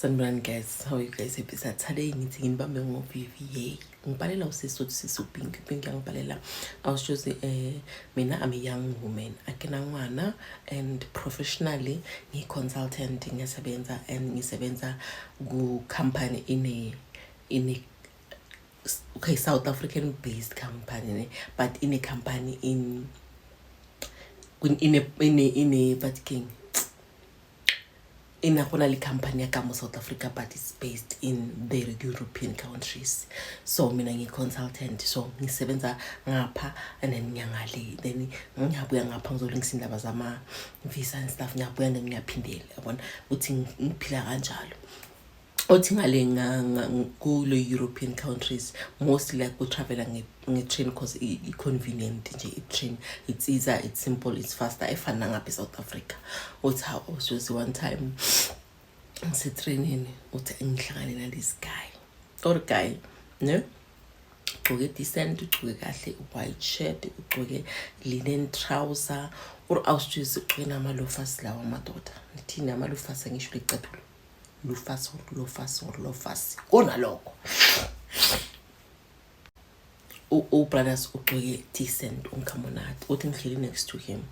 Sanibonani guys, how are you guys? Episode today ngithi nginibambe ngoVVA. Ngibhalela usisothu sisupinki pinki ngibhalela. I was just mina I'm a young woman. Akinangwana and professionally ngi consultant ngisebenza and ngisebenza ku company in a okay South African based company but in a company in a but king in a company yakamo South Africa but it's based in the European countries. So mina ngi-consultant so ngisebenza ngapha and then ngiyangale then ngiyabuya ngapha ngizolungisa indaba zama visa and stuff ngiyabuya then ngiyaphindela yabona uthi ngiphila kanjalo. Othi ngale kulo European countries mostly like we travel nge-train because it's convenient nje train, it's easier, it's simple, it's faster efana ngapha South Africa. Uthi how was one time ngisetrainini uthi ngihlangane na this guy or guy no ugqoke decent, ugqoke kahle white shirt, ugqoke linen trouser or awusjuze ugqoke namalofas lawa madoda ngithini amalofas ngisho liqathulo lofas kona lokho brothers ugqoke decent unkamonati uthi ngihleli next to him.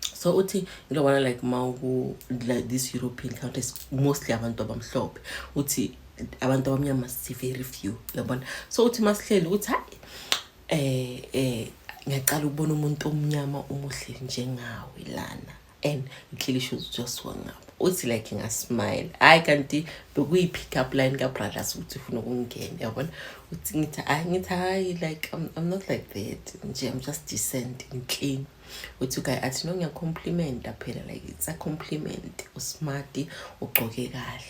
So uthi you don't wanna like like these European countries mostly abantu abamhlophe uthi abantu abamnyama si very few yabona. So uthi masihleli uthi hayi ngiyaqala ukubona umuntu omnyama umuhle njengawe lana and clearly she was just one up. Uthi like ngasmile I kanti bekuyi pick up line ka brothers uthi ufuna ukungena yabona uthi ngithi like I'm not like that nje I'm just decent and clean. Uthi guy athi no ngiyacompliment phela like it's a compliment usmart ugqoke kahle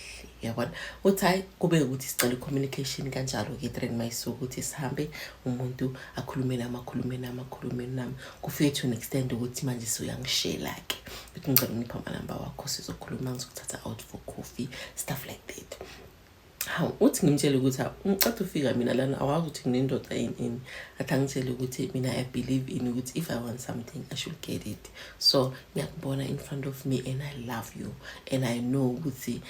yabona. Uthi hayi kube ukuthi sicela communication kanjalo ke train mayisuku ukuthi sihambe umuntu akhulume nami kufike to an extent ukuthi manje suyangishela ke ukuthi ngicela ngipha ama number wakho sizokhuluma ngizokuthatha out for coffee stuff like that. How uthi ngimtshela ukuthi ngicela ufika mina lana awazi ukuthi nginendoda in athangitshela ukuthi mina I believe in ukuthi if I want something I should get it. So ngiyakubona in front of me and I love you and I know ukuthi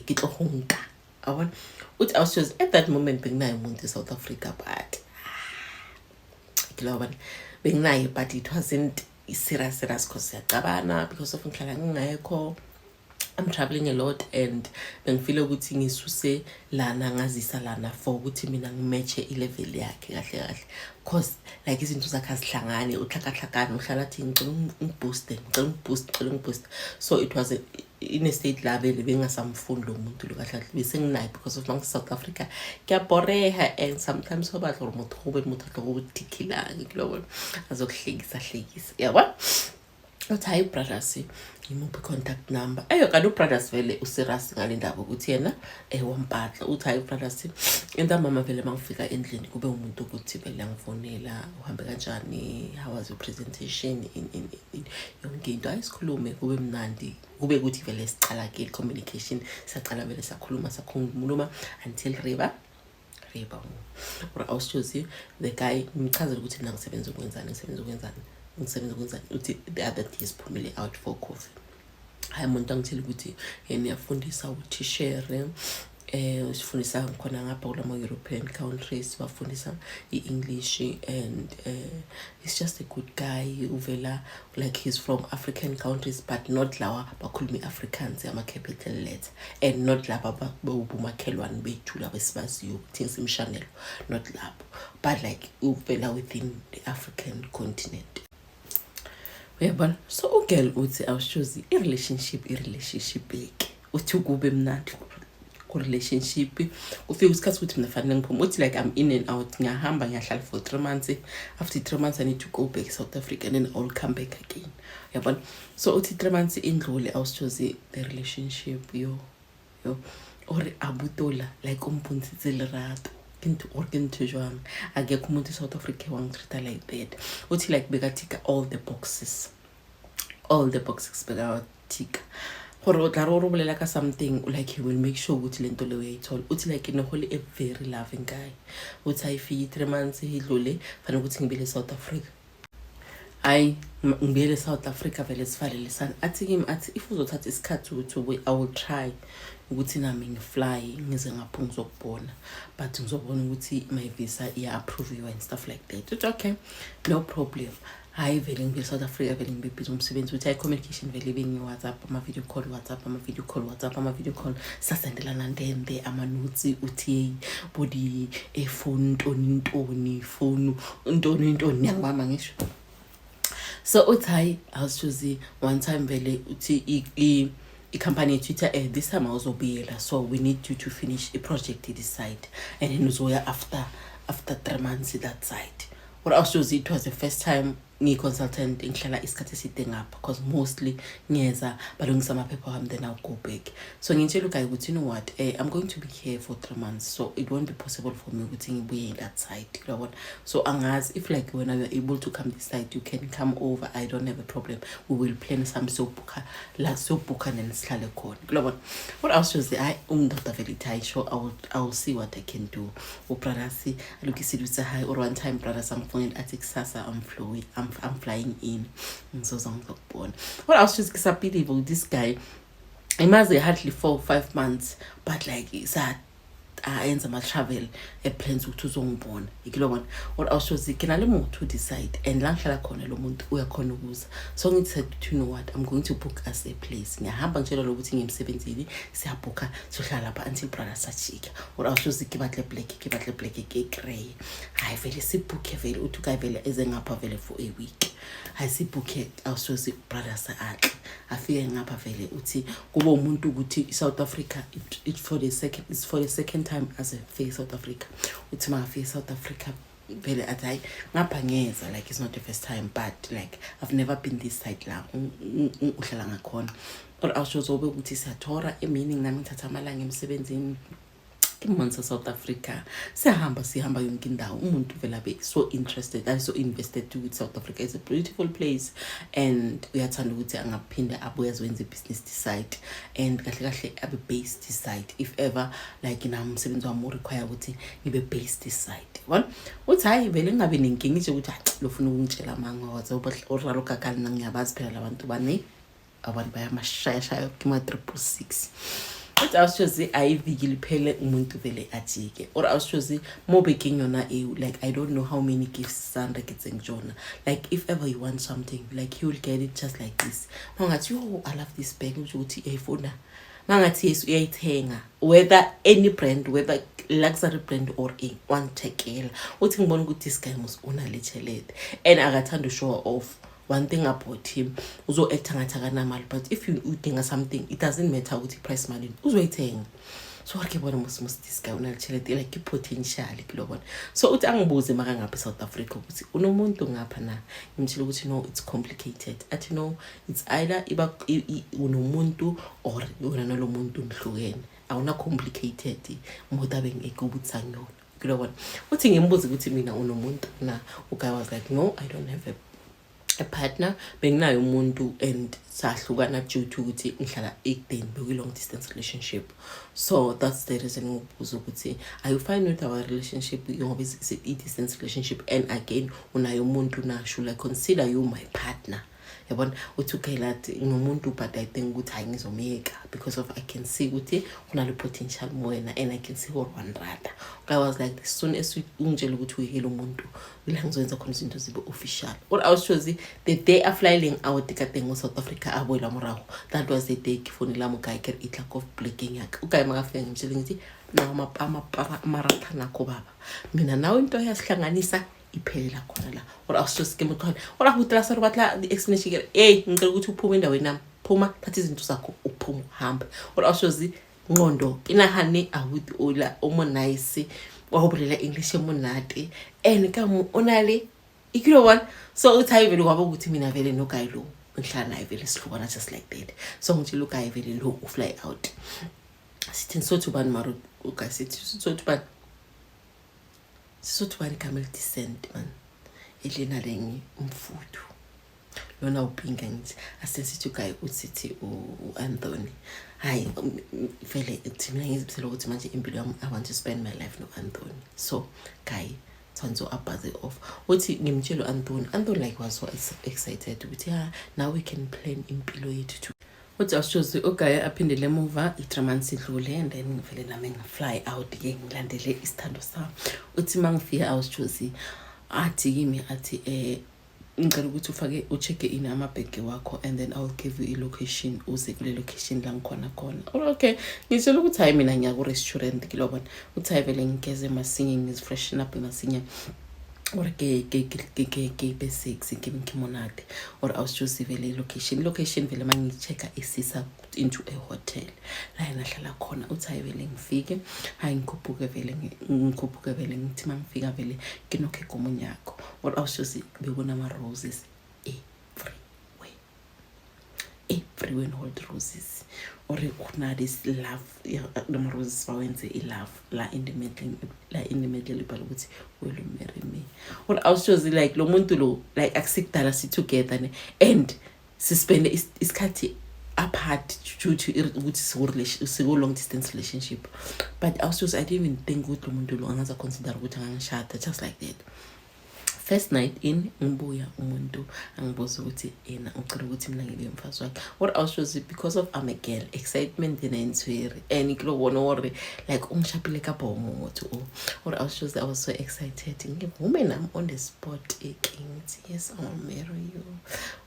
kitlohunka awon uthi I was just at that moment benginayo umuntu South Africa but global benginayo but it wasn't serious because yaqabana because of ngihlala ngingekho. I'm traveling a lot and bengifile ukuthi ngisuse lana ngazisa lana for ukuthi mina ngimatche ilevel yakhe kahle cause like izinto zakhe azihlangane uhlakahlakana uhlala athi ngicela ngiboost. So it was in a state level bengasamfundi lo muntu lo kahle bese nginayo because of South Africa kuyaboreha and sometimes so batla umuntu ube umuntu lokuthikila ngilobona azokuhlekisa yabona. Uthi hayi brothers ngimuphi contact number ayo kanti ubrothers vele userious ngale ndaba ukuthi yena wampatla. Uthi hayi brothers mama vele mangifika endlini kube umuntu ukuthi vele ngifonela uhambe kanjani, how was your presentation in yonke into ayisikhulume kube mnandi kube ukuthi vele sicala ke communication saqala vele sakhuluma until riba or I was choosing the guy ngimchazela ukuthi mina ngisebenza ukwenzani uthi the other day siphumile out for coffee. Hayi umuntu angitshela ukuthi yena uyafundisa uthishere usifundisa khona ngapha kulama European countries bafundisa iEnglish and he's just a good guy uvela like he's from African countries but not lawa bakhuluma Africans ama capital letter and not laba bobumakhelwane bethu laba sibaziyo ukuthi imshanelo not labo but like uvela within the African continent. Yabona. So ugirl uthi awushozi relationship beke uthi kube mnandi ku relationship ufika isikhathi ukuthi mina fanele ngiphume uthi like I'm in and out ngiyahamba ngiyahlala for 3 months after 3 months I need to go back South Africa and then I'll come back again yabona. So uthi 3 months indlule awushozi the relationship yo or abutola like umpunzi lerato into organ jwang akekho umuntu South Africa wangitreat like that. Uthi like bekatika all the boxes bekatika gore tla re bolela ka something like he will make sure ukuthi lento le uyayithola. Uthi like in a whole a very loving guy. Uthi ayifi 3 months idlule fanele ukuthi ngibele South Africa I ngibele South Africa vele sivalele sana athi kimi athi if uzothatha isikhathi ukuthi I will try ukuthi nami ngifly ngize ngapho ngizokubona, but ngizobona ukuthi my visa iya-approve and stuff like that. It's okay, no problem. Hayi vele ngibe South Africa vele ngibe busy umsebenzi ukuthi communication vele bengi-WhatsApp, ama-video call WhatsApp, ama-video call WhatsApp, ama-video call sasendelana ndende, ama-notes uthi body phone ntoni phone ntoni ngiyangibamba ngisho. So uthi I was choosing one time vele uthi i-company Twitter this time awuzobuyela, so we need you to finish a project this side and then uzoya after 3 months that side. What I was choosing, it was the first time ngi-consultant ngihlala isikhathi eside ngapha, because mostly ngiyeza balungisa amaphepha wami then I'll go back. So ngitshela uGuy ukuthi, you know what, I'm going to be here for 3 months, so it won't be possible for me ukuthi ngibuye in that side. So angazi if like when you're able to come this side you can come over, I don't have a problem. We will plan some sobukha la sobukha and sihlale khona. What else was there? Dr. Velita, sure I will see what I can do. Brother look at high or one time brother some phone at Sasa I'm flying in. So born. What else was disappearing? This guy, I must say hardly 4 or 5 months, but like it's ends my travel plans to born. What else was it? Can I to decide and lanhlala khona lo muntu uyakhona ukuza. So ngithi you know what, I'm going to book us a place. Ngiyahamba ngitshela lokuthi ngimsebenzini siyabooka sohlala lapha until brother sachika. What else was it? Kibatle black ke gray. Hayi vele sibooke vele uthi uGuy vele eze ngapha vele for a week. Hayi sibooke awusozi brother sa atle. Afike ngapha vele uthi kuba umuntu ukuthi South Africa it's for the second time as a face South Africa. Uthi mangafika South Africa vele athi ngapha ngeza, like it's not the first time, but like I've never been this side la uhlala ngakhona. Or awushozobe ukuthi siyathora meaning nami ngithatha amalanga emsebenzini imonsa South Africa sihamba yonke indawo. Umuntu vela be so interested and so invested to South Africa. It's a beautiful place and uyathanda ukuthi angaphinda abuye azowenza business decide and kahle abe based decide if ever like nami umsebenzi wami require ukuthi ngibe based decide. Uthi hayi vele ngingabe nenkingi nje ukuthi lofuna ukungitshela manga oralo kakali ngiyabazi phela labantu bane abantu bayamashaya kuma 666. What I was just ayiviki liphele umuntu vele ajike, or I was just more baking yona like I don't know how many gifts Sandra gets in Jonah. Like if ever you want something, like you will get it just like this. Mangathi oh I love this bag ukuthi iPhone. Mangathi yes uyayithenga, whether any brand, whether luxury brand or one tekela. Uthi ngibona ukuthi this guy must unaletshelete and akathanda show off. One thing about him, uzo etanga namal, but if you udinga something, it doesn't matter what the price money. Uzo eteng. So what kebona must this guy unalitshelete like potential global. So uthi angibuze maka ngapha South Africa ukuthi unomuntu ngapha na. Ngitshela ukuthi no, it's complicated. Athi no, it's either iba unomuntu or unalo muntu mhlukene. Awuna complicated modabe ngekubuza ngiyona. Global. Uthi ngimbuze ukuthi mina unomuntu na. uGuy was like no, I don't have a partner, benginayo umuntu and sahlukana due to ukuthi ngihlala ekudeni be long distance relationship. So that's the reason ngobuza ukuthi are you fine with our relationship ngoba it's a distance relationship and again unayo umuntu na should I consider you my partner. Yabona uthi uGuy ngomuntu but I think ukuthi hayi ngizomeka because of I can see ukuthi kunale potential moyena and I can see what one rather. I was like as soon as ungitshela ukuthi uyihela umuntu la ngizoyenza khona izinto zibe official. Or I was sure the day I flying out kade ngo South Africa abuela morago, that was the day kifonela mo uGuy ke itla of blocking yakhe. uGuy makafika ngitshela ngithi nawo maratha nakho baba mina nawe into yasihlanganisa iphelela khona la. Or I was just game khona ora hutla sa batla the explanation ke ngicela ukuthi uphume endaweni nami phuma thatha izinto zakho uphuma hamba. Or I was just ngondo inahane awuthi ola omonise wahobolela English emonate and kamu onale one. So uthi vele kwaba ukuthi mina vele no Guy lo ngihlala naye vele sihlukana just like that. So ngitshela uGuy vele lo ufly out sithi so to ban maro uGuy sithi so to ban camel descent man elena lengi umfuthu lona upinga ngithi asesithi uGuy uthi uAnthony hayi vele thina ngizibisela ukuthi manje impilo yami I want to spend my life no Anthony. So Guy Tanzo abaze off uthi ngimtshela Anthony like was so excited ukuthi now we can plan impilo yethu uthi awushozi uGaye aphindele emuva 3 months idlule and then ngivele nami ngifly out ke ngilandele isithando sami. Uthi mangifika awushozi athi kimi athi ngicela ukuthi ufake ucheck in amabhegi wakho and then I'll give you i-location uze kule location la ngikhona khona. Okay ngitshela ukuthi hayi mina ngiya ku restaurant kilobona uthi hayi vele ngigeze masinye ngizifreshen up masinye or ke basics ngimonade or awushozi vele location vele mangichecka isisa into a hotel la nahlala khona uthi hayi vele ngifike hayi ngikhuphuke vele ngithi mangifika vele kinokhe komunyakho or awushozi bekuna ama roses everywhere hold roses or kuna this love the roses bawenze love la in the middle ibhala ukuthi will you marry me or awushozi like lo muntu lo like akusikudala si together and sispende isikhathi apart due to ukuthi siku long distance relationship but awushozi I didn't even think ukuthi lo muntu lo angaza consider ukuthi angangishada just like that. First night in ngibuya umuntu angibuza ukuthi yena ucela ukuthi mina ngibe umfazi wakhe what awushozi because of I'm a girl excitement inensweri and ikubona or like ungishapile kapho umuntu or awushozi I was so excited woman I'm on the spot king yes I will marry you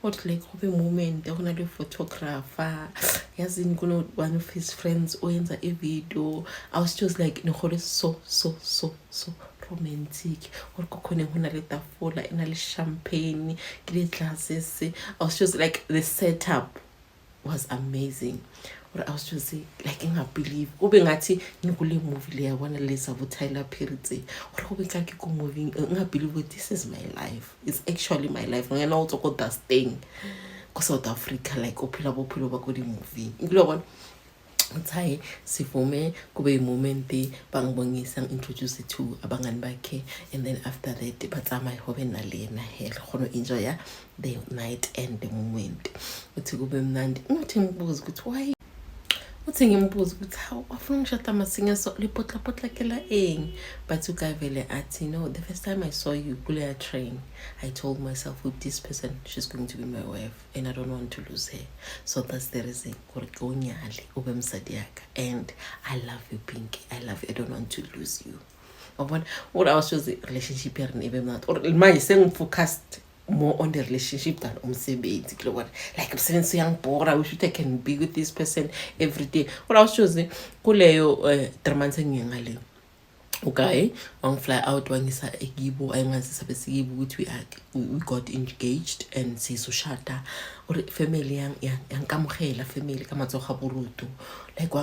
what like hope moment akuna le photographer yazini kuno one of his friends oyenza a video I was just like ngihole so romantic or kokhona ngona le tafula ina le champagne kile glasses I was just like the setup was amazing or I was just like ngabelieve ube ngathi ngikule movie le yabona lesa vo Tyler Perry or ube kaki ko movie ngabelieve this is my life it's actually my life ngena utso ko that thing ko South Africa like ophila bophilo bakho di movie ngilobona uthayi sivume kube moment bangibongisa introduce to abangani bakhe and then after that batsama ihobe nalena hell khono enjoy the night and the moment uthi kube mnandi uthi ngibuza ukuthi why uthi ngimbuza ukuthi how afuna ngishada masinga so lipotla kela but uGaye vele athi no the first time I saw you kule train I told myself with this person she's going to be my wife and I don't want to lose her so that's the reason gore konyali ube msadi yaka and I love you Pinky I love you I don't want to lose you what I was just relationship here in not or my saying focused more on the relationship than umsebenzi kilobona like umsebenzi uyangibhora we should I can be with this person every day what I was choosing kuleyo 3 months ngiyangale uGaye wangifly out wangisa ekibo ayingazisa besikibo ukuthi we got engaged and sizoshada or family yankamuhela family kamatsoga boruto like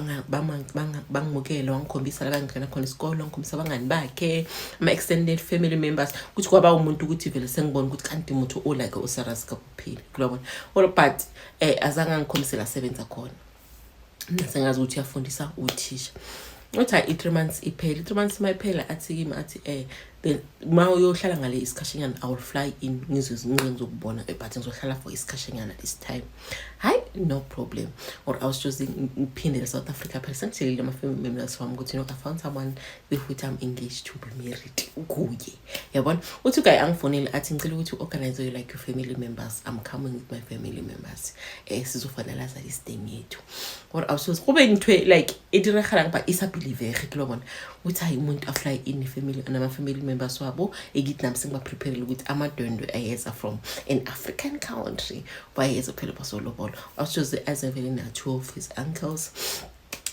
bangimukela wangikhombisa la bangena khona isikolo ngikhombisa abangani bakhe ama extended family members ukuthi kwaba umuntu ukuthi vele sengibona ukuthi kanti umuntu o like userious kakuphila kulabona or but azange ngikhombisela sebenza khona nasengazi ukuthi uyafundisa uthisha uthi 3 months iphela 3 months mayiphela athi kimi athi then ma uyohlala ngale isikashanyana I will fly in ngizokubona but ngizohlala for isikashanyana this time hayi no problem or I was choosing ngiphindele South Africa person ngitshela ama family members wami ukuthi I found someone with whom I'm engaged to be married kuye yabona uthi uGaye angifonele athi ngicela ukuthi organize you like your family members I'm coming with my family members sizofanalaza this thing yethu or I was just kube ngithwe like idirekhala ba isabelieve kilobona uthi hayi umuntu afly in family and family members wabo egithi nami sengiba prepare ukuthi amadwendwe ayeza from an African country bayeza phela basolobolo I was just as a very two of his uncles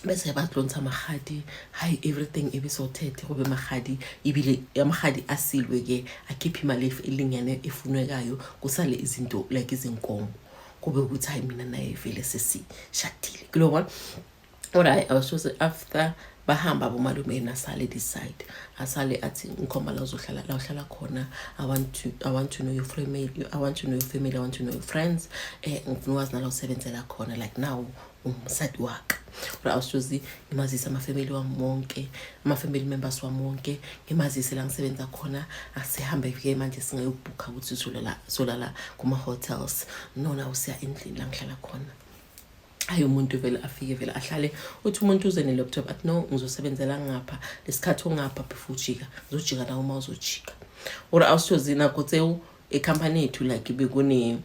bese batlonsa mahadi hayi everything ebisorted kube mahadi ibile amahadi asilwe ke akhipha imali elingene efunekayo kusale izinto like izinkomo kube ukuthi hayi mina naye vele sesishadile kulobona alright I was just after bahamba bomalume nasale decide asale athi ngikhomba la uzohlala la uhlala khona I want to know your family I want to know your family I want to know your friends ngifuna wazi nala usebenzela khona like now umsadi wakhe but I was just ngimazisa ama family wamonke ama family members wamonke ngimazise la ngisebenza khona asihambe ke manje singayobhuka ukuthi solala kuma hotels nona usiya endlini la ngihlala khona ayo umuntu vele afike vele ahlale uthi umuntu uze ne laptop athi no ngizosebenzela ngapha lesikhathi ongapha before ujika uzojika la uma uzojika or awusozina kotse e company yethu like bekune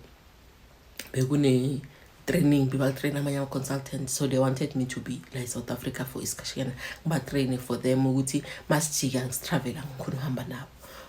training, people train amanye consultants, so they wanted me to be like South Africa for iskashiyana ngiba training for them ukuthi masijika ngitravel ngikhona uhamba nabo.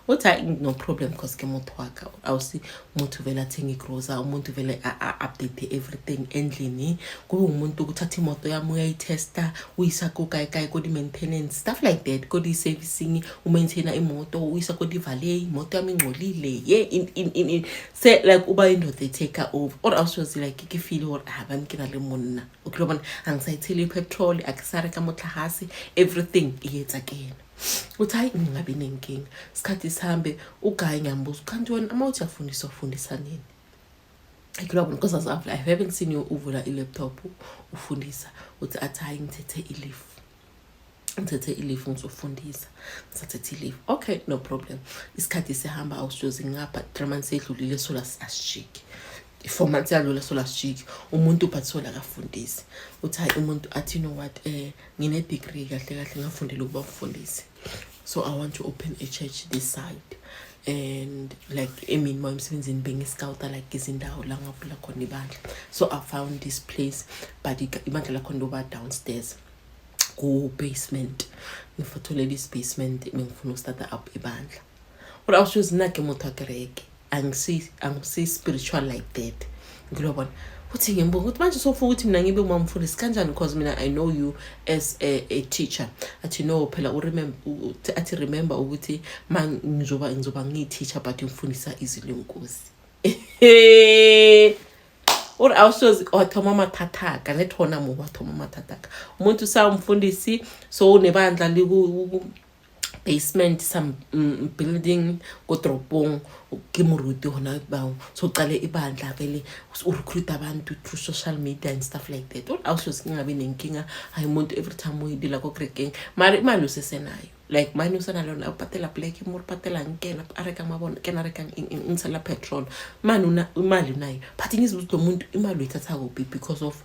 What I no problem because ke motho waka awusi umuntu vele athenga igrocer umuntu vele update everything endlini kube umuntu ukuthatha imoto yami uyayitesta uyisa ko kai ko di maintenance stuff like that ko di servicing umaintainer imoto uyisa ko di valet imoto yami ingcolile in say like uba into they take over or also like ke feel or abantu ke na le monna ukhuluma angisayitheli petrol akusare ka motlahasi everything iyetsa kena uthi hayi ngingabe nenkinga isikhathi sihambe ugayi ngiyambuza kanti wena amawuthi ufundisa nini ikulabo because I haven't seen you uvula i-laptop ufundisa uthi athi hayi ngithethe i-leave ngizofundisa ngisathethe i-leave okay no problem isikhathi sihamba awusijozi ngapha 3 months edlulile sola asijiki 4 months yadlula sola asijiki umuntu uphathisola akafundisi uthi hayi umuntu athi you know what ngine degree kahle ngafundela ukuba ufundisi. So I want to open a church this side and like my emsebenzini being scout like izindawo la ngavula khona ibandla. So I found this place but ibandla lakhona loba downstairs ku basement ngifotole this basement ngifuna ukustart up ibandla. But I was just nake motho akereke angisi spiritual like that ngilobona uthi ngiyibonga ukuthi manje sofa ukuthi mina ngibe umamfundisi kanjani because mina I know you as a teacher athi no phela remember ukuthi ngizoba ngiteacher but ngifundisa izilenkosi or also othoma mathataka nethona mo wathoma mathataka umuntu samfundisi so nebandla liku basement some building ko Tropong ke moruti hona ba so qale ibandla vele recruit abantu through social media and stuff like that. What also singabe nenkinga hayi umuntu every time uyidila ko Krekeng mari imali usesenayo like manje usanalona upatela black imur patela ngena areka mabona kena reka ngisela petrol manje imali unayo but ngizibuza umuntu imali uyithatha kuphi because of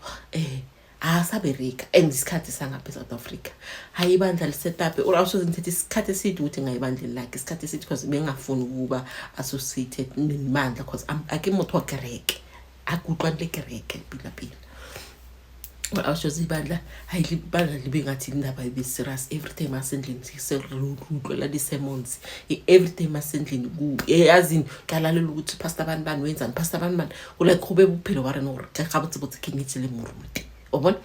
asaberika endisikhathi sangapha eSouth Africa hayi ibandla lisetup or also ngithethe isikhathi esithi ukuthi ngayibandla like isikhathi esithi because bengafuni ukuba associated nemandla because akimotho wakereke akuqwandle kereke bila or also ibandla hayi ibandla libe ngathi indaba ibe serious every time asendlini siserudla di sermons every time asendlini ku yazini kalalela ukuthi pastor bani wenzani pastor bani ulike khube buphilo ware no gabutsibutse kingithi le muruti obona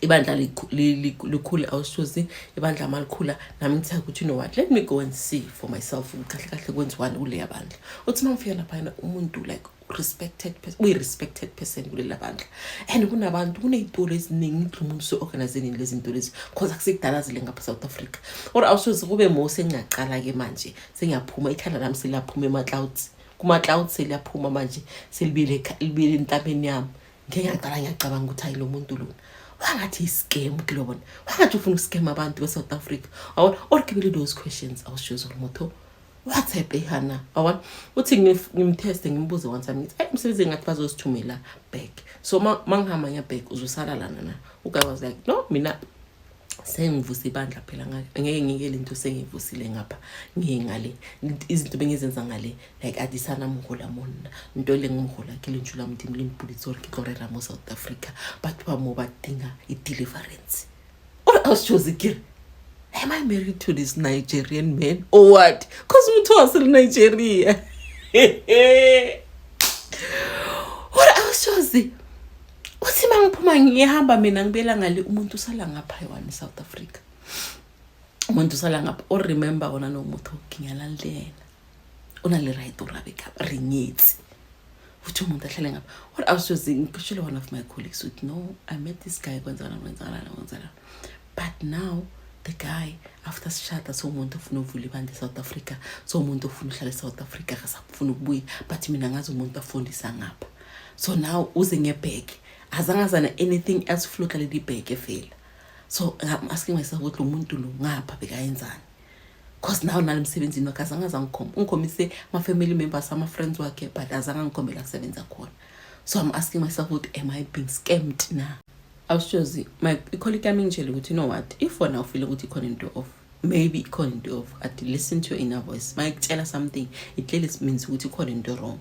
ibandla likhulu awusozi ibandla malikhula nami ngithatha ukuthi you know what let me go and see for myself kahle kwenziwani kule yabandla uthi mangifika lapha umuntu like respected person kule labandla and kunabantu kunezitolo eziningi umuntu so organizing lezi zinto lezi because akusikudala zile ngapha South Africa or awusozi kube mo sengiyaqala ke manje sengiyaphuma ikhanda lami selaphuma ema-clouds kuma-clouds selaphuma manje selibile entabeni yami ngiyacabanga ukuthi hayi lo muntu lo wangathi scam kulobona wangathi ufuna ukuscam abantu beSouth Africa or give me those questions I was choose umuntu what's happening hana uthi ngimteste ngimbuze once time ngithi umsebenzi ngathi bazosithumela back so mangihamba nya back uzosala lana na uguy was like no mina sengivusa ibandla phela ngeke ngikele into sengivusile ngapha ngingale izinto bengizenza ngale like adisana mhola monna into lengimhola kile njula mdimi limpulitsor kikorera mo South Africa but bamo badinga i-deliverance or I was chosen kid am I married to this Nigerian man or what cause umuntu wasel Nigeria or I was chosen uthi mangiphuma ngihamba mina ngibela ngale umuntu usala ngapha eWani South Africa umuntu usala ngapha or remember ona no muntu kinyalandlela una le right urabeka rinyetsi uthi umuntu ahlale ngapha what I was just ngishilo one of my colleagues with no I met this guy kwenzana but now the guy after shata so umuntu ufuna uvula ibandla South Africa so umuntu ufuna uhlala eSouth Africa akasafuna ukubuya but mina ngazi umuntu afundisa ngapha so now uze ngebag azangazana anything else float le dibheke fela so I'm asking myself ukuthi umuntu lo ngapha bekayenzani because now nalimsebenzini wakazangaza ngikhomise ama family members ama friends wakhe but azanga ngikhombela kusebenza khona so I'm asking myself what am I being scammed now I was choosing my colleague yami ngitshela ukuthi you know what if for now feel ukuthi ikhona into off maybe ikhona into off at listen to your inner voice mayikutshela something it clearly means ukuthi ikhona into wrong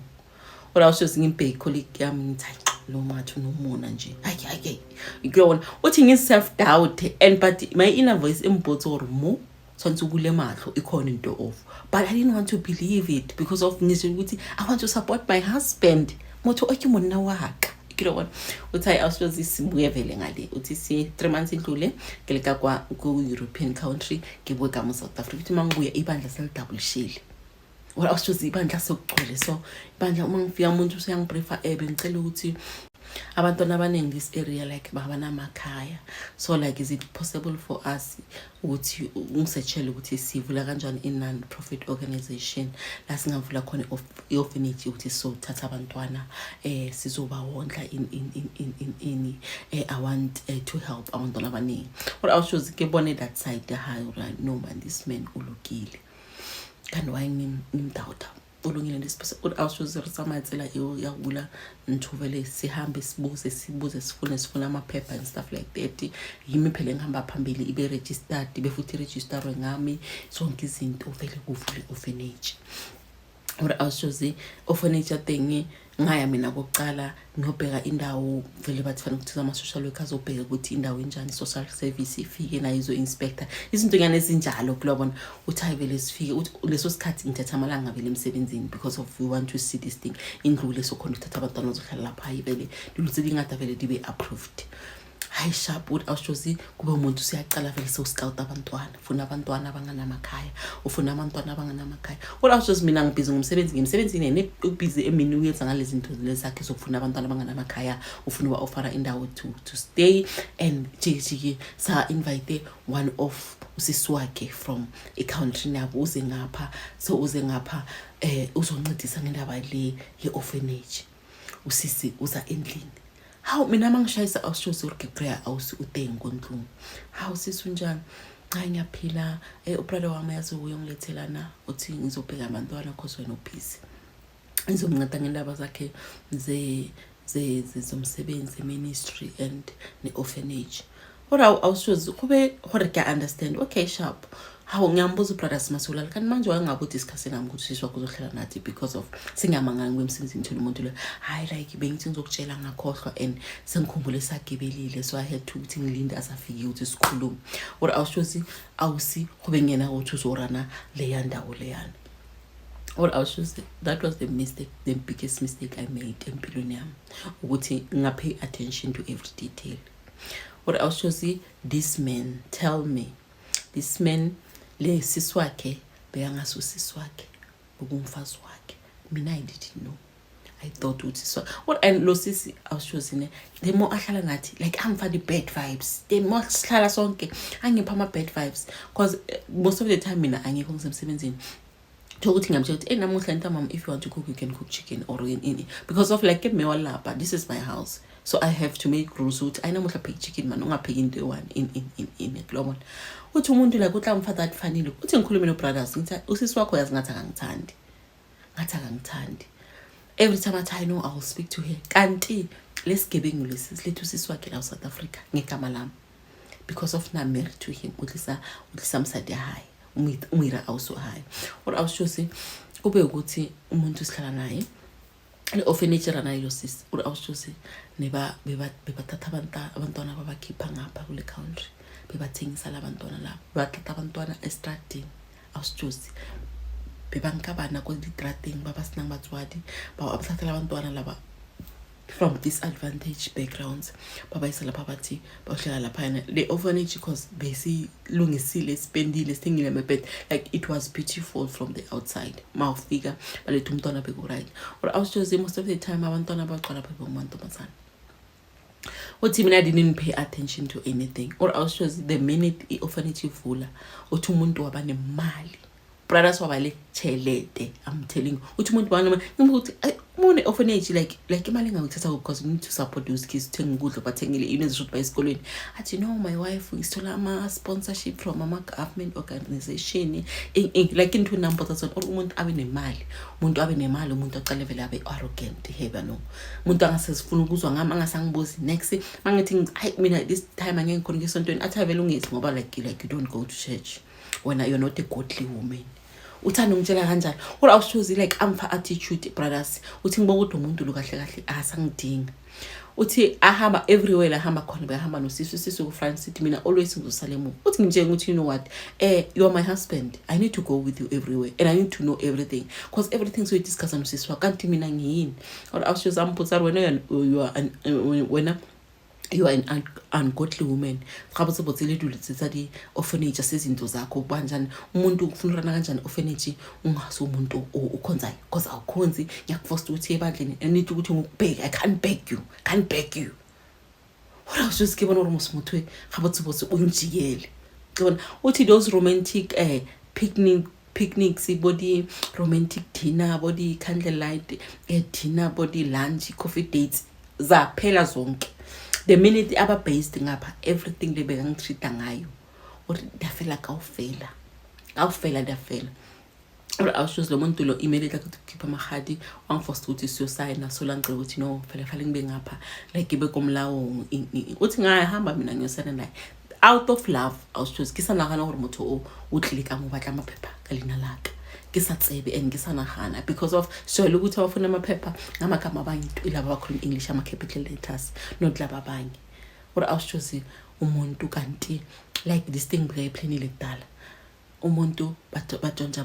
or I was just ngibheke colleague yami ngithi lo mathu nomona nje hayi ikuyona uthi ngi-self doubt and but my inner voice imbotsa or mo tshwantse kule mahlo ikhona into of but I didn't want to believe it because of ngisho ukuthi I want to support my husband motho oke monna waka ikuyona uthi awusizozi sibuye vele ngale uthi si 3 months indlule ngeleka ku European country ngibuye ka South Africa uthi mangibuye ibandla selidouble shile wala awusizozi ibandla sokugcwele so ibandla uma ngifika umuntu useyangibrifa ngicela ukuthi abantwana abaningi this area like babanamakhaya so like is it possible for us ukuthi ungisetshele ukuthi sivula kanjani in non-profit organization la singavula khona i-orphanage ukuthi so thatha abantwana sizobawondla in I want to help abantwana abaningi what I was just gebone that side high right no man this man ulukile kanti wayengimdoubt ulungile lesiphosa awushoze risamatsela yakula nthuvele sihambe sibuze sifuna amaphepha and stuff like that yimi phela ngihamba phambili ibe registered ibe futhi registerwe ngami zonke izinto vele kuvule orphanage or awushoze orphanage thing ngaya mina kokuqala ngiyobheka indawo vele bathi fanele ukuthi ama social worker azobheka ukuthi indawo enjani social service ifike na izo inspector izinto nyane ezinjalo kulobona uthi hayi vele sifike leso sikhathi ngithatha amalanga vele emsebenzini because of we want to see this thing indlule so khona ukuthatha abantwana ozohlala lapha hayi vele lulutse ingada vele dibe approved hayi sharp would awushozi kube umuntu siyaqala vele so scout abantwana ufuna abantwana abanganamakhaya ufuna abantwana abanganamakhaya what awushozi mina ngibhizi ngimsebenzini ne ubhizi emini uyenza ngalezi zinto lezakhe sokufuna abantwana abanganamakhaya ufuna offer indawo to stay and jiki sa invite one of usisi wakhe from a country nabo uze ngapha so uze ngapha uzoncedisa ngendaba le ye-orphanage usisi uza endlini how mina mangishayisa awushoze urgegraya awusi uTengondlungu how sisunjani hayi ngiyaphila ubrother wami yazi uyonglethelana uthi ngizobheka abantwana cause wena uphisi ngizomnceda ngendaba zakhe zomsebenzi ministry and ne-orphanage ora awushoze kube hore ke understand okay sharp how ngiyambuza brothers masulala kanti manje wangabuthi isikhathi nami ukuthi siswa kuzohlala nathi because of singamanganga kwemsebenzini ngithola umuntu lo hayi like bengithi ngizokutshela ngakhohlwa and sengikhumbule sagibelile so I had to ukuthi ngilinde asafike ukuthi sikhulume or awusi kube ngena ukuthi uzorana leya ndawo leyana or awusi that was the biggest mistake I made empilweni yami ukuthi ngapay attention to every detail or awusi this man tell me this man le siswakhe beyangasusisi wakhe ubumfazi wakhe mina I didn't know I thought ukuthi so what and lo sisi awushozine the more ahlala ngathi like angifaka the bad vibes the more sihlala sonke angipha ama bad vibes because most of the time mina angikho ngisemsebenzini ukuthi ngiyamtshela ukuthi namuhla ntamama if you want to cook you can cook chicken or in because of like me walapha this is my house so I have to make rules ukuthi ayinamuhla pheki chicken man ungapheki into one in global uthi umuntu la kutla umfatha afanele uthi ngikhulume no brothers ngithi usisi wakho yazi ngathi akangithandi every time I know I will speak to her kanti lesigebengu lethu usisi wakhe la South Africa ngegama lami because of na married to him utlisa msade high umira also high or awushosi kube ukuthi umuntu sihlala naye le orphanage nayo sisi or awushosi bebathatha abantwana babakhipha ngapha kule country bebathengisa labantwana la bathatha abantwana estradini awushosi bebankabana ko litrateng baba sinang batswadi bathatha abantwana laba from disadvantaged backgrounds baba isala bathi bahlala lapha the orphanage because basi lungisile spendile singile mebet like it was beautiful from the outside mawufika balethu umntwana beko right or I was just most of the time abantwana baqala phela umantombazana uthi mina didn't pay attention to anything or I was just the minute the orphanage ivula uthi umuntu wabane imali brothers wabale chelete I'm telling you uthi umuntu wami ngibuthi mone orphanage like imali ngangithatha because we need to support those kids thenga ukudla bathengile inezishothi bayisikolweni athi no my wife isithola ama sponsorship from ama government organization like into number that's all umuntu abe nemali umuntu aqale vele abe arrogant behavior no umuntu angasezifuna ukuzwa ngami angasangibuzi next mangithi hayi mina this time angeke ngikhona ngesontweni athi vele ungezi ngoba like you don't go to church when you're not a godly woman uthanda ngitshela kanjani kodwa awushozi like amfa attitude brothers uthi ngibona ukuthi umuntu lo kahle asangidinga uthi ahamba everywhere la hamba khona behamba nosisi ku France City mina always ngizosala emuva uthi ngitshenge ukuthi you know what you are my husband, I need to go with you everywhere and I need to know everything because everything so we discuss nosisi wakho kanti mina ngiyini or I was just amphutsa wena you are an ungodly woman khabotse botse le dilo tsa di orphanage sezinto zakho kanjani umuntu ufuna urana kanjani orphanage ungaso umuntu ukhonzayo because awukhonzi ngiyakuforce ukuthi ebandleni I need ukuthi ngikubheke I can't beg you wala just ke bona rumo smutwe khabotse botse unjiyele ngibona uthi those romantic picnics body romantic dinner body candlelight dinner body lunch coffee dates zaphela zonke. The minute aba based ngapha everything le bekangitreata ngayo uthi ndafela kawufela ndafela ora awusho lo muntu lo immediately ukukhipha amahadi wangiforce ukuthi siyosign so langice ukuthi no phela ngibe ngapha like ibe komlawo uthi ngahamba mina ngiyosana naye out of love awusho kisana kana gore motho o tlileka mo batla amaphepha kalina laka kisatsebe and kisanahana because of so ukuthi abafuna amaphepha ngamagama abantu laba abakhuluma English ama capital letters not laba abanye or awushozi umuntu kanti like this thing beyiplanile kudala umuntu batshontsha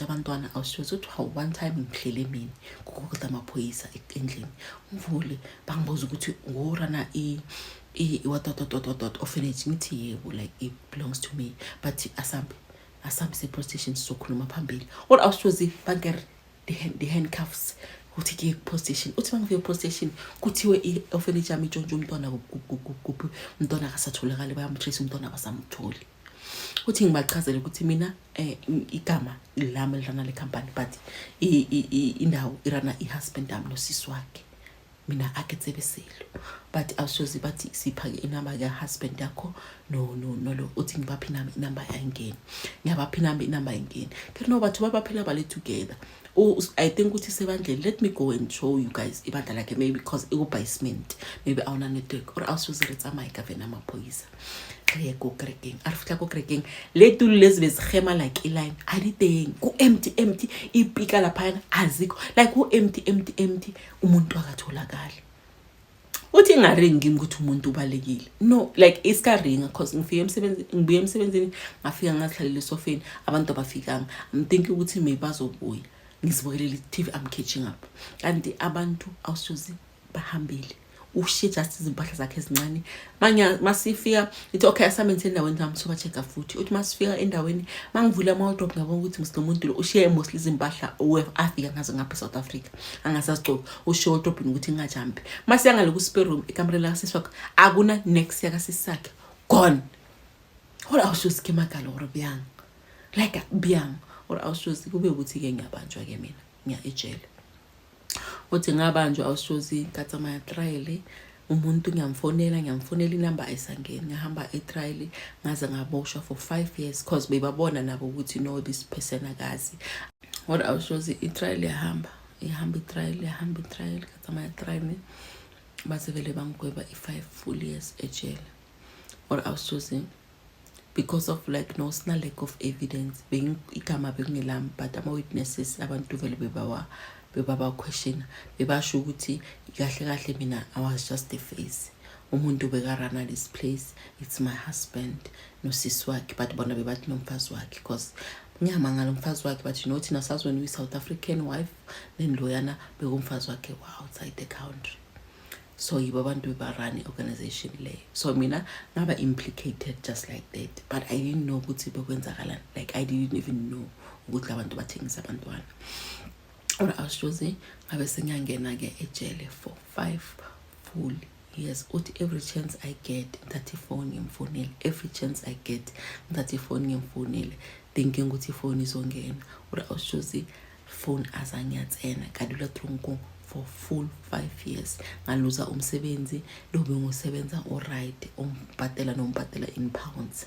abantwana awushozi uthi one time ngihlele mina ukukudla amaphoyisa endlini umvule bangibuza ukuthi ngorana what orphanage ngithi yebo like it belongs to me but asambe se-prostitution sokhuluma phambili or awushozi banger the handcuffs uthi ke prostitution uthi bangive prostitution kuthiwe i-orphanage yami itshontshe umntwana kuphi umntwana akasatholakala bayamtrace umntwana abasamtholi uthi ngibachazele ukuthi mina igama lami lana le company but indawo irana ihusband ami nosisi wakhe mina aketsebeselo but awushozi bathi siphake inamba ya husband yakho no lo uthi ngibaphi nami inamba yangena ngiyabaphi nami inamba yangena kanti no bathu babaphila bale together I think ukuthi sebandleni let me go and show you guys ibandla like maybe because basement maybe awuna network or awushozi retsa mic avena amaphoyisa go cracking arifika go cracking lethu lezi bezigema like iline alideng ku empty ipika lapha azikho like ku empty umuntu akatholakala uthi ngaringi ukuthi umuntu ubalekile no like iskaringa because ngibuye emsebenzini ngafika ngahlalele sofeni abantu abafikanga I'm thinking ukuthi maybe bazobuya ngizibukele TV I'm catching up kanti abantu awushozi bahambile ushe just izimpahla zakhe ezincane masifika ithi okay asamenze endaweni nami so bacheka futhi uthi masifika endaweni mangivula ama-wardrobe ngabona ukuthi ngisilomuntu lo ushiye mostly izimpahla afika ngazo ngapha eSouth Africa angasazigcoka ushiye wardrobe ukuthi ngajampi mase yangale ku spare room ekamereni la siswakho akuna next yakasisakhe gone hola awushozi ke magalo or biyang like biyang or awushozi kube ukuthi ke ngiyabanjwa ke mina ngiya ejele uthi ngabanjwa awushozi katsama trial umuntu ngiyamfonela inamba ayisangeni ngihamba etrial ngaze ngaboshwa for 5 years because bebabona nabo ukuthi no this person akazi or awushozi itrial yahamba itrial katsama trial base vele bangigweba i5 full years ejele or awushozi because of like no lack of evidence being igama bengelami but ama witnesses abantu vele bebaba question bebasho ukuthi kahle mina I was just a face umuntu bekarana this place it's my husband nosisi wakhe but bona bebathi nomfazi wakhe because ngiyamangala umfazi wakhe but you know thina sazweni we South African wife then loyana bekumfazi wakhe outside the country so yibo abantu bebarani organization le so mina ngaba implicated just like that but I didn't know ukuthi bekwenzakalani like I didn't even know ukuthi abantu bathengisa abantwana or awushozi ngabe sengiyangena ke ejele for 5 full years uthi every chance I get that phone ngimfonela every chance I get that phone ngimfonela thinking ukuthi phone izongena or awushozi phone azanyatsena kadula tronko for full 5 years ngaluza umsebenzi lobe ngosebenza alright umbhatela in pounds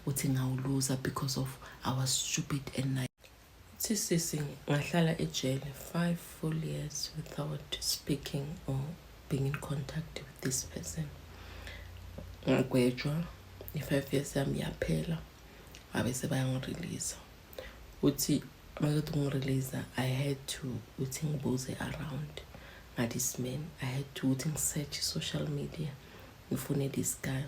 uthi ngawuluza because of I was stupid and sisi ngahlala ejele 5 full years without speaking or being in contact with this person ngagwetshwa i5 years yami yaphela abese bayangirelease uthi makuthi ngirelease I had to uthi ngibuze around this man. I had to search social media ngifune this guy.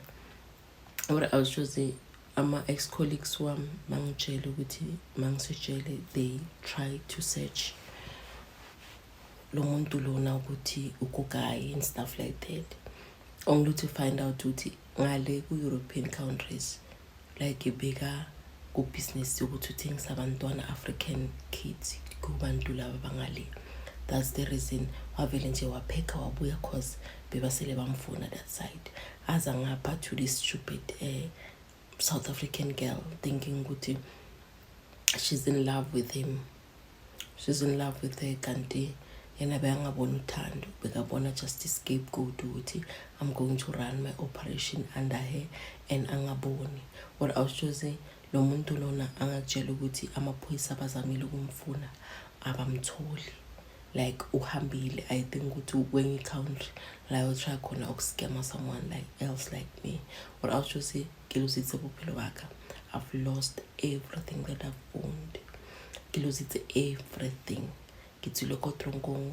What I was just saying, ama ex-colleagues wami mangitshela ukuthi mangisejele they try to search lo muntu lona ukuthi ukugayi and stuff like that, only to find out ukuthi ngale ku-European countries like ibeka ku-business yokuthi uthengisa abantwana African kids kubantu laba bangale. That's the reason wavele nje wapheka wabuya cause bebasele bamfuna that side. Aza ngapha to this stupid South African girl thinking ukuthi she's in love with him. She's in love with her kanti yena bengabona uthando, bekabona just scapegoat ukuthi I'm going to run my operation under her and angaboni. What I was just saying, lo muntu lona angakutshela ukuthi amaphoyisa bazamile ukumfuna abamtholi. Like uhambile, I think ukuthi kwenye country la utry khona ukuscam someone like else like me. What I was just saying, kilositse bophelo baka. I've lost everything that I've owned. Kilositse everything. Kitsile ko tronkongo.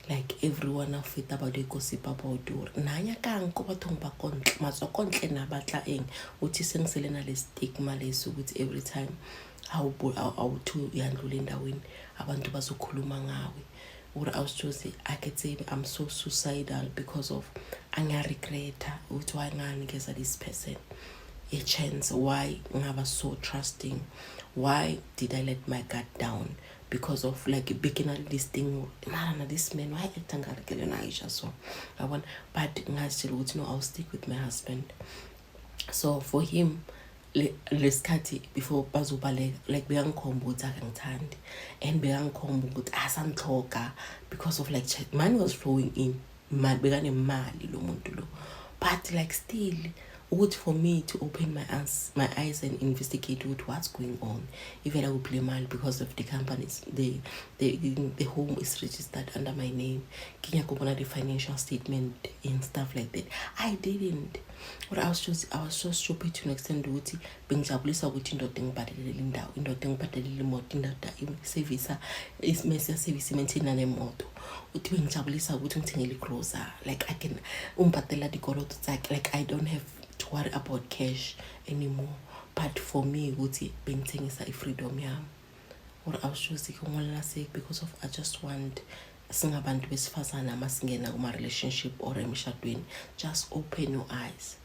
Like everyone I fit about the gossip about door. Nanya kang ko bathong ba kontle, matso kontle na batla eng. Uthi sengisele na le stigma leso ukuthi every time how to yandlula endaweni abantu bazokhuluma ngawe. What I was just I could say I'm so suicidal because of anga regreta ukuthi why nganikeza this person a chance, why ngaba so trusting, why did I let my guard down because of like beginning this thing. Man, this man why Aisha, so I want, but no, I'll stick with my husband. So for him lesikhathi before bazobaleka like beyangikhomba ukuthi akangithandi and beyangikhomba ukuthi asangithoka because of like money was flowing in, bekanemali lo muntu lo, but like still ukuthi for me to open my eyes and investigate with what's going on, even I would play mal because of the companies, the home is registered under my name, kinya kubona the financial statement and stuff like that. I didn't. What I was so stupid to an extent ukuthi bengijabulisa ukuthi indoda engibhadalele indawo, indoda engibhadalele imoto, indoda isevisa isimese service maintain nemoto, uthi bengijabulisa ukuthi ngithengele grocer, like I can umbhadala dikoloto zakhe, like I don't have to worry about cash anymore. But for me ukuthi bengithengisa ifreedom yami. What I was choosing because of I just want singabantu besifazana masingena kuma relationship or emshadweni, just open your eyes.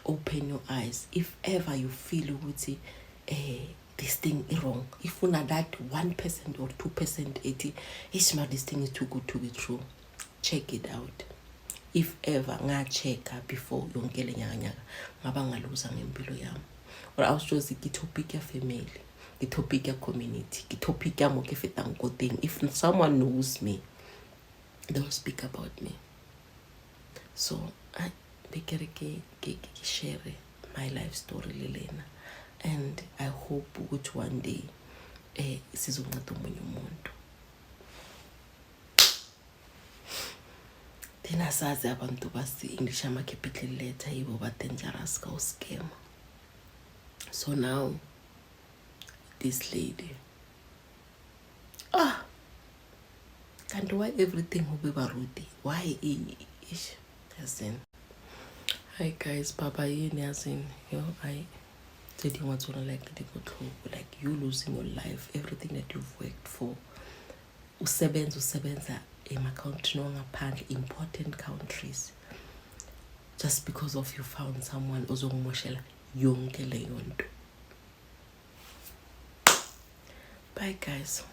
Open your eyes. If ever you feel ukuthi this thing is wrong, if una that 1% or 2% 80, it's not, this thing is too good to be true, check it out. If ever ngachecka before yongele nyanga ngaba ngaluza ngempilo yami. Or I was just topic ya family, topic ya community, topic ya mo ke fetang ko teng. If someone knows me, they'll speak about me. So I bekere ke share my life story lelena, and I hope ukuthi one day sizonceda omunye umuntu. Then asazi abantu basi English ama capital letter yibo ba dangerous ka scam. So now this lady, and why everything will be barudi? Why ish? Yasin. Hi guys, Baba yini yasin. Yo, I didn't want to like the good like you losing your life, everything that you've worked for. Usebenza ema-country ngaphandle, important countries, just because of you found someone ozongimoshela yonke leyo nto. Bye guys.